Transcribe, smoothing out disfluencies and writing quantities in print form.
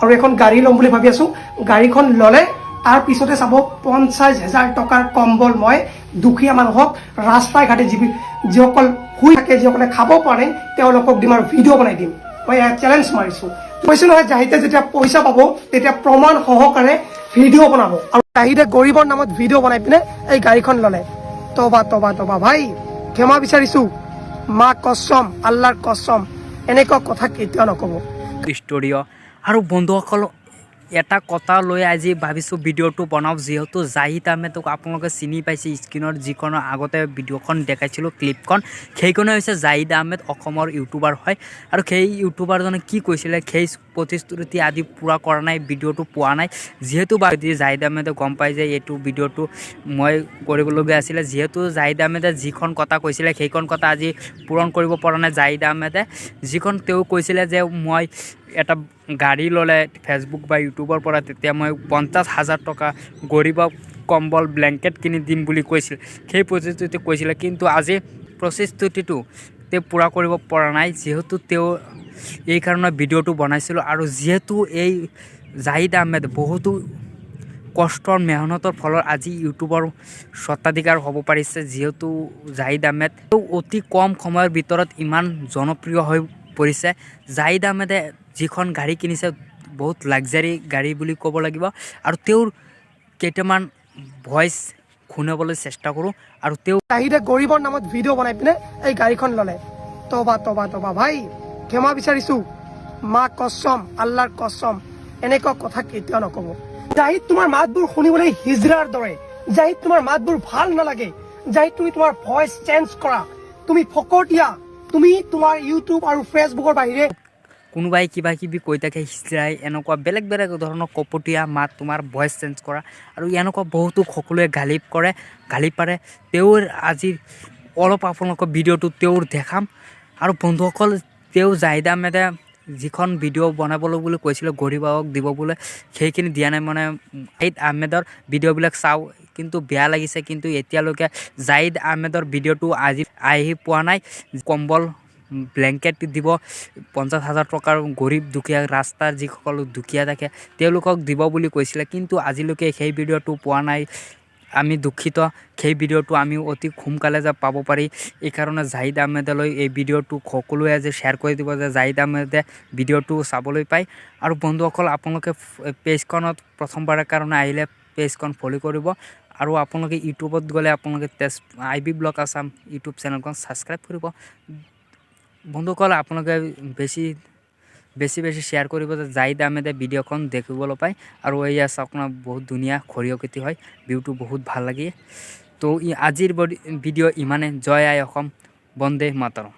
আৰু এখন গাড়ী ল'ম বুলি ভাবি আছোঁ। গাড়ীখন ল'লে তাৰ পিছতে চাব 50,000 টকাৰ কম্বল মই দুখীয়া মানুহক ৰাস্তাই ঘাটে যিসকল শুই থাকে, যিসকলে খাব পৰা নাই তেওঁলোকক দিম আৰু ভিডিঅ' বনাই দিম। মই এয়া চেলেঞ্জ মাৰিছোঁ। কৈছোঁ নহয়, জাহিদে যেতিয়া পইচা পাব তেতিয়া প্ৰমাণ সহকাৰে ভিডিঅ' বনাব। আৰু জাহিদে গৰীবৰ নামত ভিডিঅ' বনাই পিনে এই গাড়ীখন ল'লে। তবা তবা তবা ভাই, ক্ষমা বিচাৰিছোঁ, মা কছম, আল্লাহৰ কছম, এনেকুৱা কথা কেতিয়াও নক'ব। ষ্টুডিঅ' আৰু বন্ধুসকল এটা কথা লৈ আজি ভাবিছোঁ ভিডিঅ'টো বনাওঁ, যিহেতু জাহিদ আহমেদক আপোনালোকে চিনি পাইছে। স্ক্ৰীণত যিখনৰ আগতে ভিডিঅ'খন দেখাইছিলোঁ ক্লিপখন, সেইখনে হৈছে জাহিদ আহমেদ, অসমৰ ইউটিউবাৰ হয়। আৰু সেই ইউটিউবাৰজনে কি কৈছিলে, সেই প্ৰতিশ্ৰুতি আদি পূৰা কৰা নাই, ভিডিঅ'টো পোৱা নাই। যিহেতু জাহিদ আহমেদে গম পায় যে এইটো ভিডিঅ'টো মই কৰিবলগীয়া আছিলে, যিহেতু জাহিদ আহমেদে যিখন কথা কৈছিলে সেইখন কথা আজি পূৰণ কৰিব পৰা নাই। জাহিদ আহমেদে যিখন তেওঁ কৈছিলে যে মই এটা গাড়ী ল'লে ফেচবুক বা ইউটিউবৰ পৰা তেতিয়া মই 50,000 টকা গৰীবক কম্বল ব্লেংকেট কিনি দিম বুলি কৈছিল, সেই প্ৰতিশ্ৰুতি কৈছিলে। কিন্তু আজি প্ৰতিশ্ৰুতিটো তেওঁ পূৰা কৰিব পৰা নাই, যিহেতু তেওঁ এই কাৰণে ভিডিঅ'টো বনাইছিলোঁ। আৰু যিহেতু এই জাহিদ আহমেদ বহুতো কষ্টৰ মেহনতৰ ফলত আজি ইউটিউবৰ স্বত্বাধিকাৰ হ'ব পাৰিছে। যিহেতু জাহিদ আহমেদ অতি কম সময়ৰ ভিতৰত ইমান জনপ্ৰিয় হৈ পৰিছে। জাহিদ আহমেদে যিখন গাড়ী কিনিছে বহুত লাক্সাৰী গাড়ী বুলি ক'ব লাগিব। আৰু তেওঁৰ কেইটামান ভইচ শুনাবলৈ চেষ্টা কৰোঁ। আৰু তেওঁ জাহিদে গৰীবৰ নামত ভিডিঅ' বনাই পিনে এই গাড়ীখন ল'লে। তবা তবা তবা ভাই, ক্ষমা বিচাৰিছোঁ, মা কছম, আল্লাহৰ কছম, এনেকুৱা কথা কেতিয়াও নক'ব। জাহিদ, তোমাৰ মাতবোৰ শুনিবলৈ হিজৰাৰ দৰে। জাহিদ, তোমাৰ মাতবোৰ ভাল নালাগে। জাহিদ, তুমি তোমাৰ ভইচ চেঞ্জ কৰা। তুমি ফকতীয়া। তুমি তোমাৰ ইউটিউব আৰু ফেচবুকৰ বাহিৰে কোনোবাই কিবা কিবি কৈ থাকে, হিজৰাই এনেকুৱা বেলেগ বেলেগ ধৰণৰ কপটীয়া মাত, তোমাৰ ভইচ চেঞ্জ কৰা। আৰু এনেকুৱা বহুতো সকলোৱে গালি পাৰে। তেওঁৰ আজি অলপ আপোনালোকৰ ভিডিঅ'টো তেওঁৰ দেখাম। আৰু বন্ধুসকল, তেওঁ জাহিদ আহমেদে যিখন ভিডিঅ' বনাবলৈ বুলি কৈছিলে গৰীবক দিব বোলে, সেইখিনি দিয়া নাই। মানে জাহিদ আহমেদৰ ভিডিঅ'বিলাক চাওঁ, কিন্তু বেয়া লাগিছে। কিন্তু এতিয়ালৈকে জাহিদ আহমেদৰ ভিডিঅ'টো আজি আহি পোৱা নাই। কম্বল ব্লেংকেট দিব 50,000 টকাৰ গৰীব দুখীয়া, ৰাস্তাৰ যিসকল দুখীয়া থাকে তেওঁলোকক দিব বুলি কৈছিলে, কিন্তু আজিলৈকে সেই ভিডিঅ'টো পোৱা নাই। আমি দুখিত। সেই ভিডিঅ'টো আমি অতি সোনকালে যে পাব পাৰি, এইকাৰণে জাহিদ আহমেদলৈ এই ভিডিঅ'টো সকলোৱে আজি শ্বেয়াৰ কৰি দিব যে জাহিদ আহমেদে ভিডিঅ'টো চাবলৈ পায়। আৰু বন্ধুসকল, আপোনালোকে পেজখনত প্ৰথমবাৰৰ কাৰণে আহিলে পেজখন ফ'ল' কৰিব। আৰু আপোনালোকে ইউটিউবত গ'লে আপোনালোকে IB ব্লগ আছাম ইউটিউব চেনেলখন ছাবস্ক্ৰাইব কৰিব। বন্ধুসকল, আপোনালোকে বেছি শ্বেয়াৰ কৰিব যে জাহিদ আহমেদে ভিডিঅ'খন দেখিবলৈ পায়। আৰু এয়া চাওক না, বহুত ধুনীয়া সৰিয়হ খেতি হয়, ভিউটো বহুত ভাল লাগে। তো আজিৰ ভিডিঅ' ইমানে। জয় আই অসম, বন্দে মাতৰম।